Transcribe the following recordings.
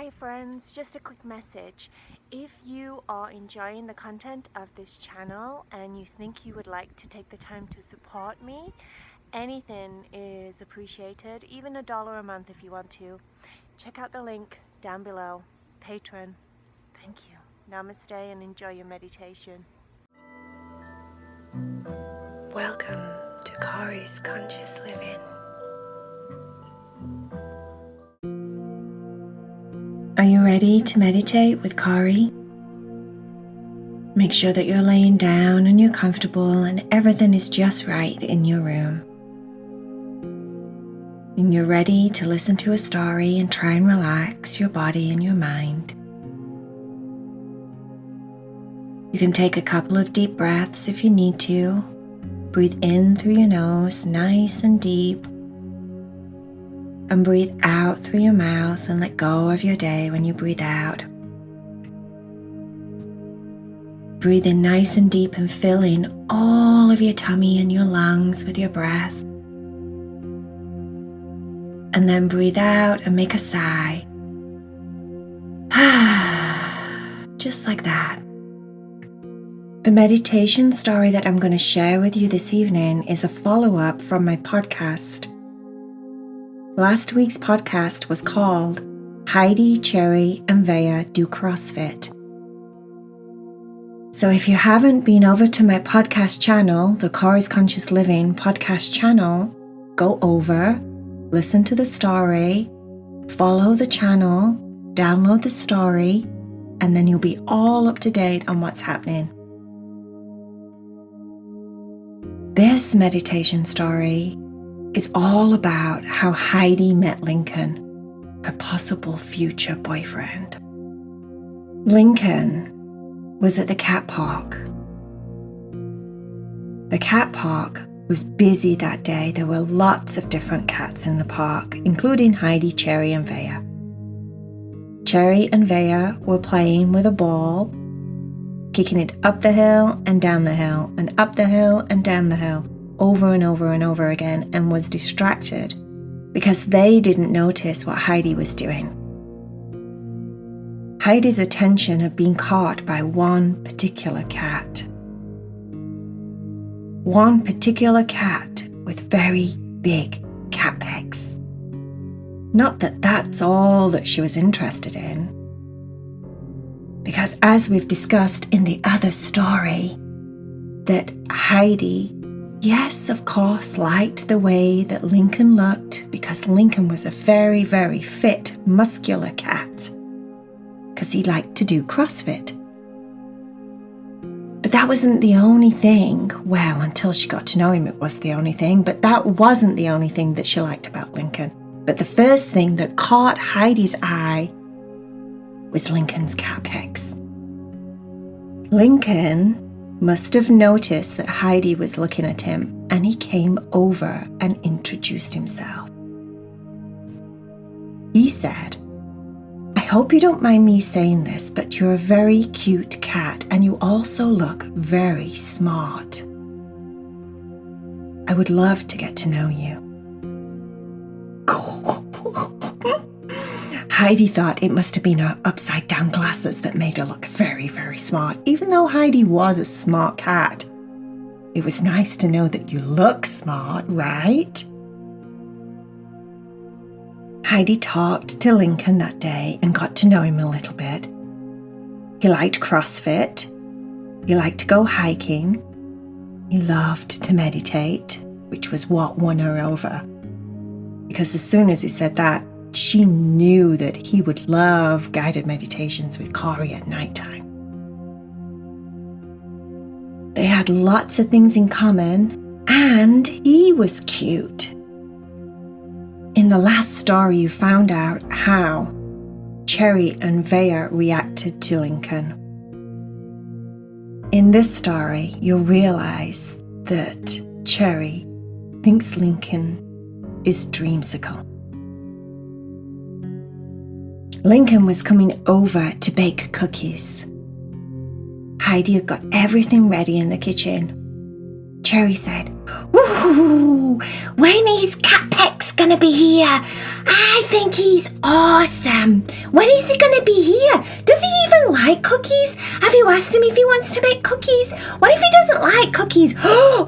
Hi friends, just a quick message. If you are enjoying the content of this channel and you think you would like to take the time to support me, anything is appreciated, even $1 a month if you want to. Check out the link down below. Patron. Thank you. Namaste and enjoy your meditation. Welcome to Cory's Conscious Living. Are you ready to meditate with Cory? Make sure that you're laying down and you're comfortable and everything is just right in your room. And you're ready to listen to a story and try and relax your body and your mind. You can take a couple of deep breaths if you need to. Breathe in through your nose, nice and deep. And breathe out through your mouth and let go of your day when you breathe out. Breathe in nice and deep and fill in all of your tummy and your lungs with your breath. And then breathe out and make a sigh. Just like that. The meditation story that I'm going to share with you this evening is a follow-up from my podcast. Last week's podcast was called Heidi, Cherry, and Vaya Do Crossfit. So if you haven't been over to my podcast channel, the Corys Conscious Living podcast channel, go over, listen to the story, follow the channel, download the story, and then you'll be all up to date on what's happening. This meditation story is all about how Heidi met Lincoln, her possible future boyfriend. Lincoln was at the cat park. The cat park was busy that day. There were lots of different cats in the park, including Heidi, Cherry, and Vaya. Cherry and Vaya were playing with a ball, kicking it up the hill and down the hill, and up the hill and down the hill, over and over and over again, and was distracted because they didn't notice what Heidi was doing. Heidi's attention had been caught by one particular cat. One particular cat with very big cat pecs. Not that that's all that she was interested in, because as we've discussed in the other story, that Heidi, yes, of course, liked the way that Lincoln looked, because Lincoln was a very, very fit, muscular cat, because he liked to do CrossFit. But that wasn't the only thing. Well, until she got to know him, it was the only thing, but that wasn't the only thing that she liked about Lincoln. But the first thing that caught Heidi's eye was Lincoln's cat pecs. Lincoln must have noticed that Heidi was looking at him, and he came over and introduced himself. He said, "I hope you don't mind me saying this, but you're a very cute cat and you also look very smart. I would love to get to know you." Heidi thought it must have been her upside-down glasses that made her look very, very smart. Even though Heidi was a smart cat, it was nice to know that you look smart, right? Heidi talked to Lincoln that day and got to know him a little bit. He liked CrossFit. He liked to go hiking. He loved to meditate, which was what won her over. Because as soon as he said that, she knew that he would love guided meditations with Cory at nighttime. They had lots of things in common, and he was cute. In the last story, you found out how Cherry and Vaya reacted to Lincoln. In this story, you'll realize that Cherry thinks Lincoln is dreamsicle. Lincoln was coming over to bake cookies. Heidi had got everything ready in the kitchen. Cherry said, "Ooh, when is Cat Peck's gonna be here? I think he's awesome." when is he going to be here? Does he even like cookies? Have you asked him if he wants to make cookies? What if he doesn't like cookies?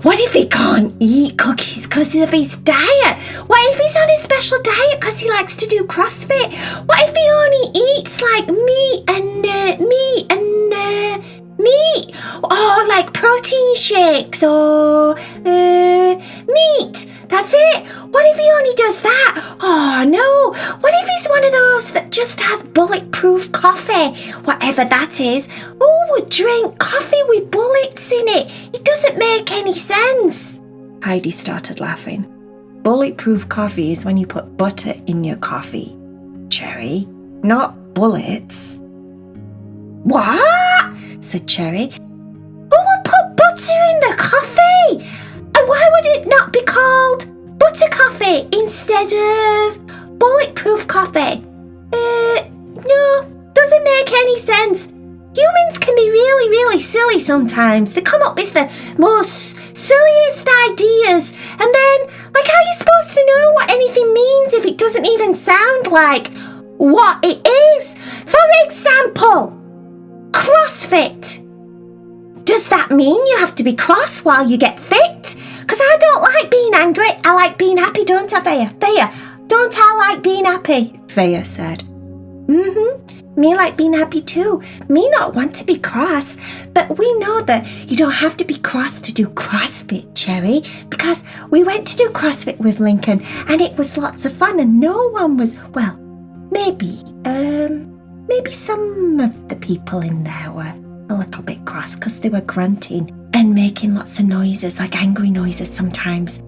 What if he can't eat cookies because of his diet? What if he's on a special diet because he likes to do CrossFit? What if he only eats like meat, or like protein shakes, or meat? That's it. What if he only does that? Oh no. What if he's one of those that just has bulletproof coffee, whatever that is? Who would drink coffee with bullets in it? It doesn't make any sense. Heidi started laughing. Bulletproof coffee is when you put butter in your coffee, Cherry, not bullets. What? Said Cherry. Who would put butter in the coffee? And why would it not be called butter coffee instead of bulletproof coffee? No, doesn't make any sense. Humans can be really, really silly sometimes. They come up with the most silliest ideas. And then, like, how are you supposed to know what anything means if it doesn't even sound like what it is? For example, CrossFit. Does that mean you have to be cross while you get fit? Because I don't like being angry. I like being happy, don't I, Vaya? Vaya, don't I like being happy? Vaya said. Me like being happy too. Me not want to be cross. But we know that you don't have to be cross to do CrossFit, Cherry, because we went to do CrossFit with Lincoln and it was lots of fun and no one was, well, maybe some of the people in there were a little bit cross because they were grunting and making lots of noises, like angry noises sometimes.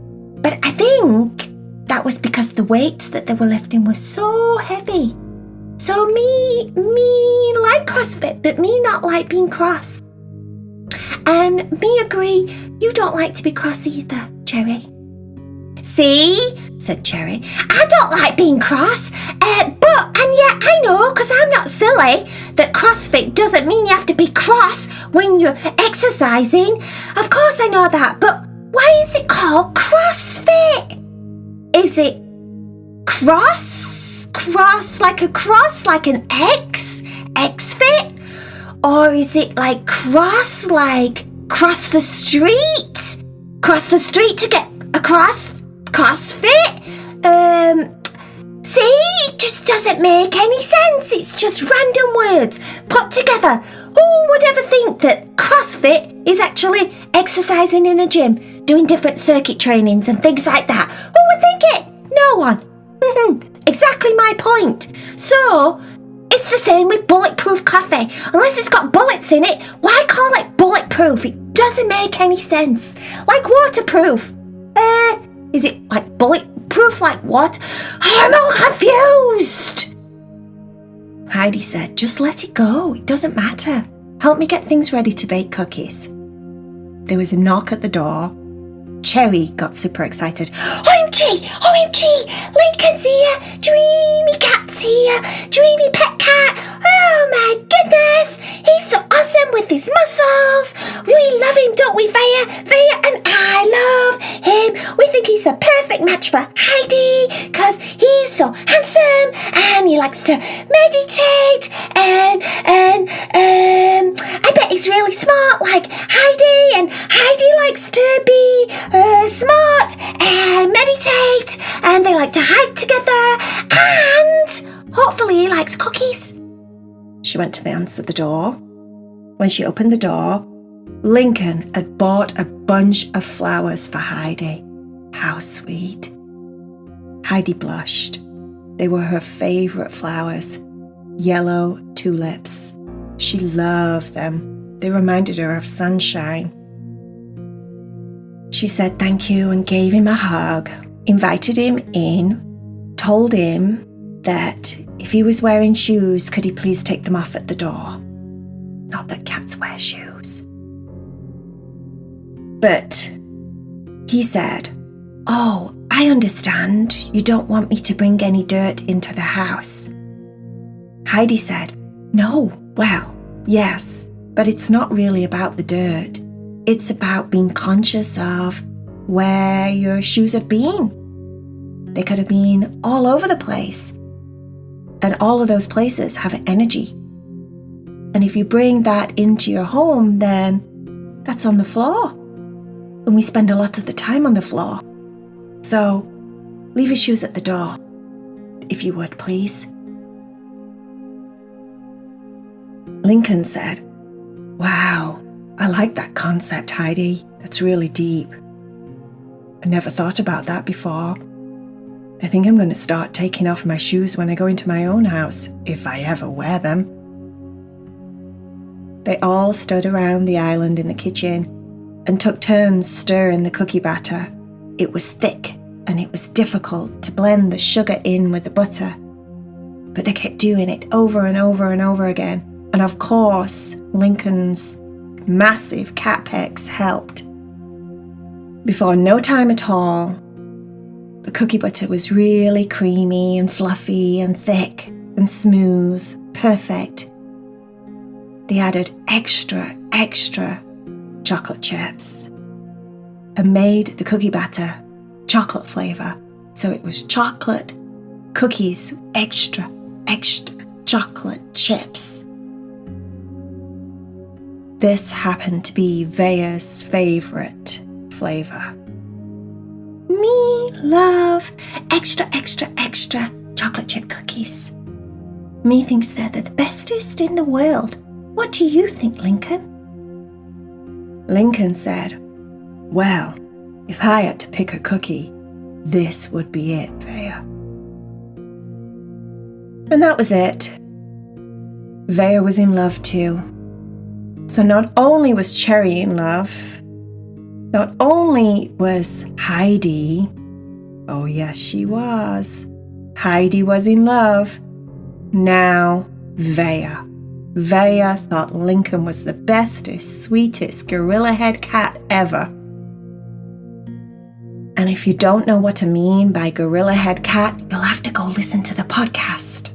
But I think that was because the weights that they were lifting were so heavy. So me like CrossFit, but me not like being cross. And me agree, you don't like to be cross either, Cherry. See, said Cherry, I don't like being cross, and yet I know, because I'm not silly, that CrossFit doesn't mean you have to be cross when you're exercising. Of course I know that, but why is it called CrossFit? Is it cross like a cross, like an X-Fit? Or is it like cross the street? Cross the street to get across CrossFit? See, it just doesn't make any sense. It's just random words put together. Who would ever think that CrossFit is actually exercising in a gym, doing different circuit trainings and things like that? Who would think it? No one. Exactly my point. So, it's the same with bulletproof coffee. Unless it's got bullets in it, why call it bulletproof? It doesn't make any sense. Like waterproof. Is it like bulletproof like what? I'm all confused. Heidi said, just let it go. It doesn't matter. Help me get things ready to bake cookies. There was a knock at the door. Cherry got super excited. OMG! Lincoln's here! Dreamy cat's here! Dreamy pet cat! Oh my goodness! He's so awesome with his muscles! We love him, don't we, Vaya? Vaya and I love him! We think he's the perfect match for Heidi because he's so handsome and he likes to meditate and I bet he's really smart like Heidi, and Heidi likes to be smart and meditate, and they like to hike together, and hopefully he likes cookies. She went to answer the door. When she opened the door, Lincoln had bought a bunch of flowers for Heidi. How sweet. Heidi blushed. They were her favourite flowers, yellow tulips. She loved them. They reminded her of sunshine. She said thank you and gave him a hug, invited him in, told him that if he was wearing shoes, could he please take them off at the door? Not that cats wear shoes. But he said, oh, I understand. You don't want me to bring any dirt into the house. Heidi said, no, well, yes, but it's not really about the dirt. It's about being conscious of where your shoes have been. They could have been all over the place. And all of those places have energy. And if you bring that into your home, then that's on the floor. And we spend a lot of the time on the floor. So leave your shoes at the door, if you would, please. Lincoln said, "Wow, I like that concept, Heidi. That's really deep. I never thought about that before. I think I'm going to start taking off my shoes when I go into my own house, if I ever wear them." They all stood around the island in the kitchen and took turns stirring the cookie batter. It was thick and it was difficult to blend the sugar in with the butter. But they kept doing it over and over and over again. And of course, Lincoln's massive cat pecs helped. Before no time at all, the cookie butter was really creamy and fluffy and thick and smooth, perfect. They added extra chocolate chips and made the cookie batter chocolate flavour. So it was chocolate cookies, extra chocolate chips. This happened to be Vaya's favourite flavour. Me love extra chocolate chip cookies. Me thinks they're the bestest in the world. What do you think, Lincoln? Lincoln said, "Well, if I had to pick a cookie, this would be it, Vaya." And that was it. Vaya was in love too. So not only was Cherry in love, not only was Heidi, oh yes she was, Heidi was in love, now Vaya. Vaya thought Lincoln was the bestest, sweetest gorilla head cat ever. And if you don't know what to mean by gorilla head cat, you'll have to go listen to the podcast.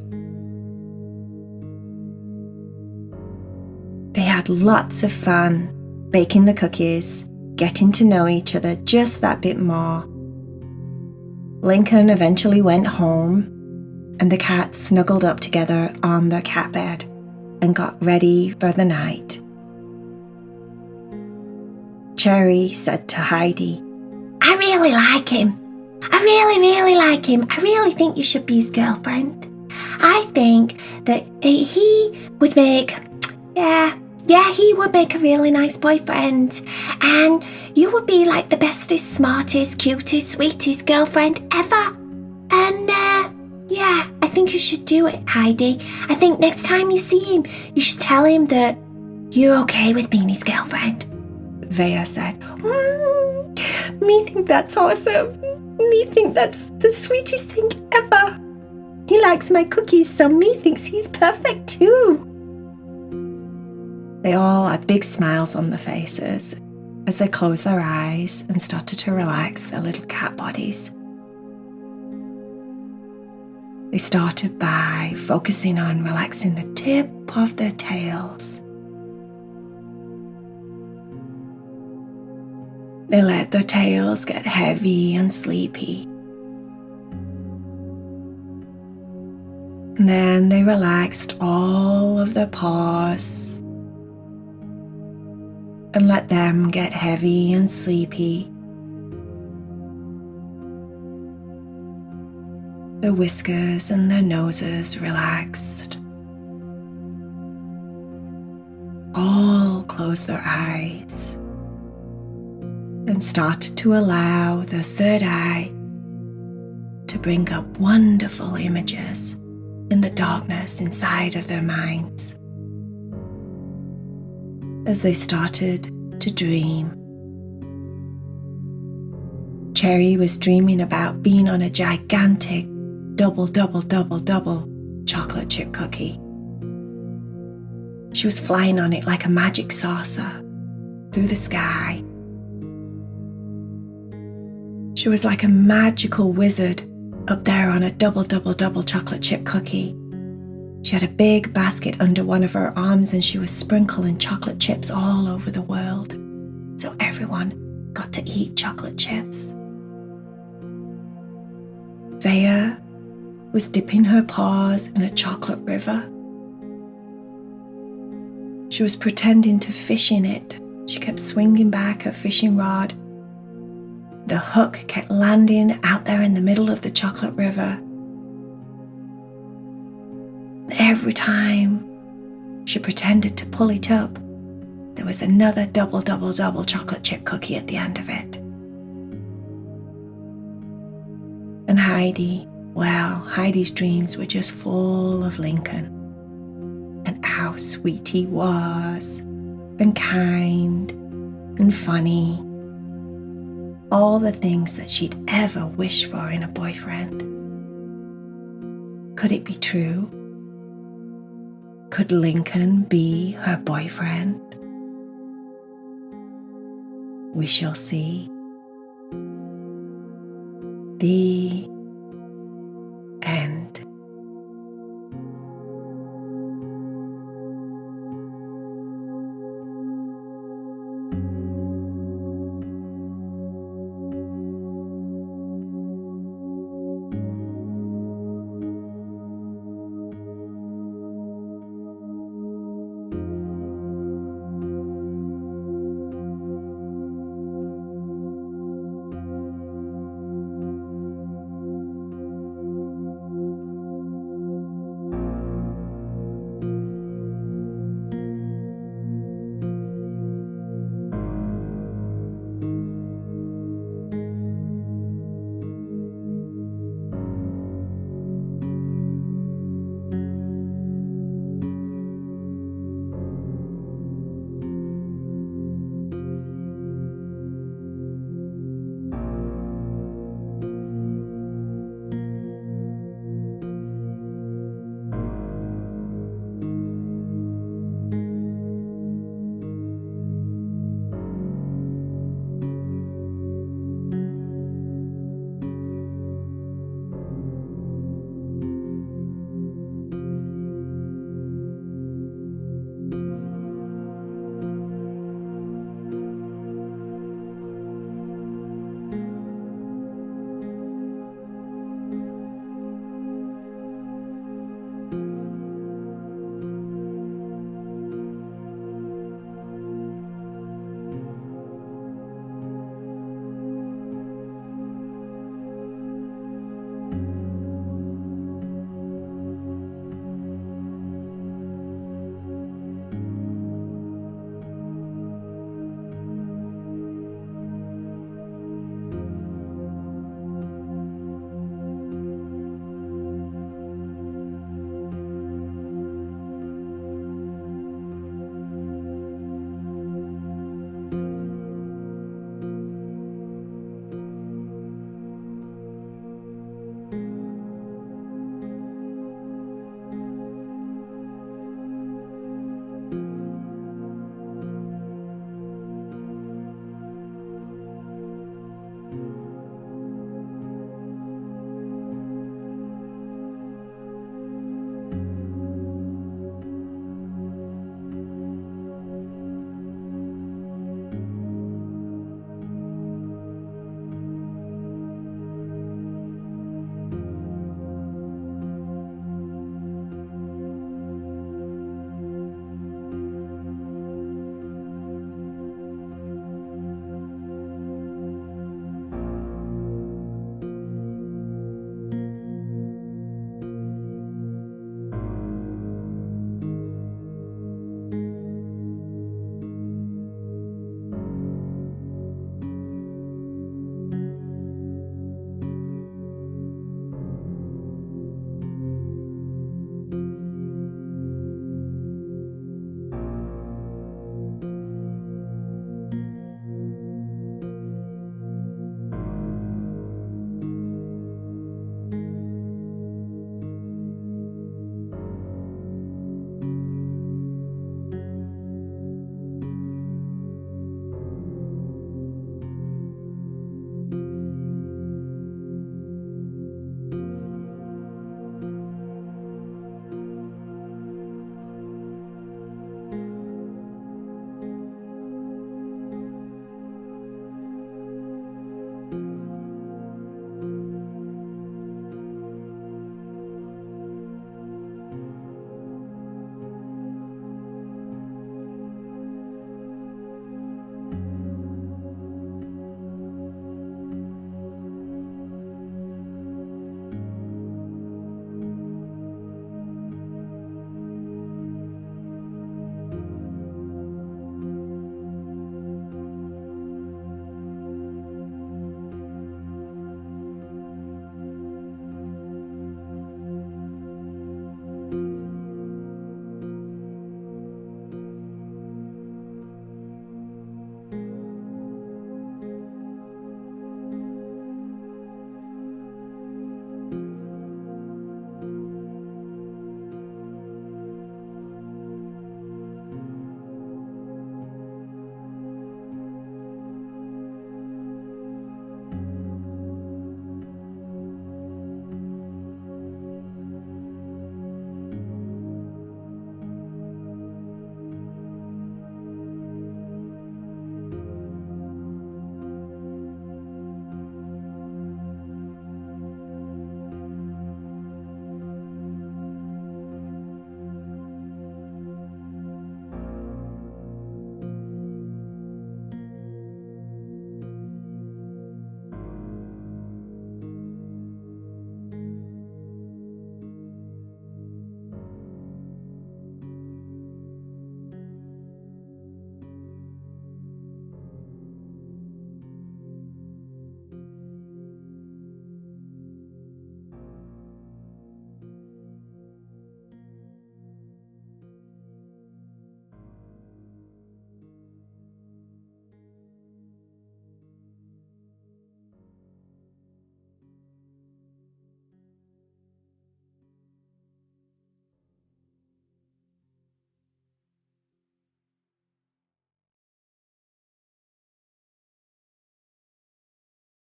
They had lots of fun baking the cookies, getting to know each other just that bit more. Lincoln eventually went home, and the cats snuggled up together on their cat bed and got ready for the night. Cherry said to Heidi, "I really like him. I really like him. I really think you should be his girlfriend. I think that he would make, he would make a really nice boyfriend. And you would be like the bestest, smartest, cutest, sweetest girlfriend ever. And I think you should do it, Heidi. I think next time you see him, you should tell him that you're okay with being his girlfriend." Vaya said, "Me think that's awesome. Me think that's the sweetest thing ever. He likes my cookies, so me thinks he's perfect too." They all had big smiles on their faces as they closed their eyes and started to relax their little cat bodies. They started by focusing on relaxing the tip of their tails. They let their tails get heavy and sleepy. And then they relaxed all of their paws and let them get heavy and sleepy. Their whiskers and their noses relaxed. All closed their eyes and started to allow their third eye to bring up wonderful images in the darkness inside of their minds. As they started to dream, Cherry was dreaming about being on a gigantic double chocolate chip cookie. She was flying on it like a magic saucer through the sky. She was like a magical wizard up there on a double chocolate chip cookie. She had a big basket under one of her arms and she was sprinkling chocolate chips all over the world, so everyone got to eat chocolate chips. Vaya was dipping her paws in a chocolate river. She was pretending to fish in it. She kept swinging back her fishing rod. The hook kept landing out there in the middle of the chocolate river. Every time she pretended to pull it up, there was another double chocolate chip cookie at the end of it. And Heidi, well, Heidi's dreams were just full of Lincoln and how sweet he was, and kind and funny. All the things that she'd ever wished for in a boyfriend. Could it be true? Could Lincoln be her boyfriend? We shall see. The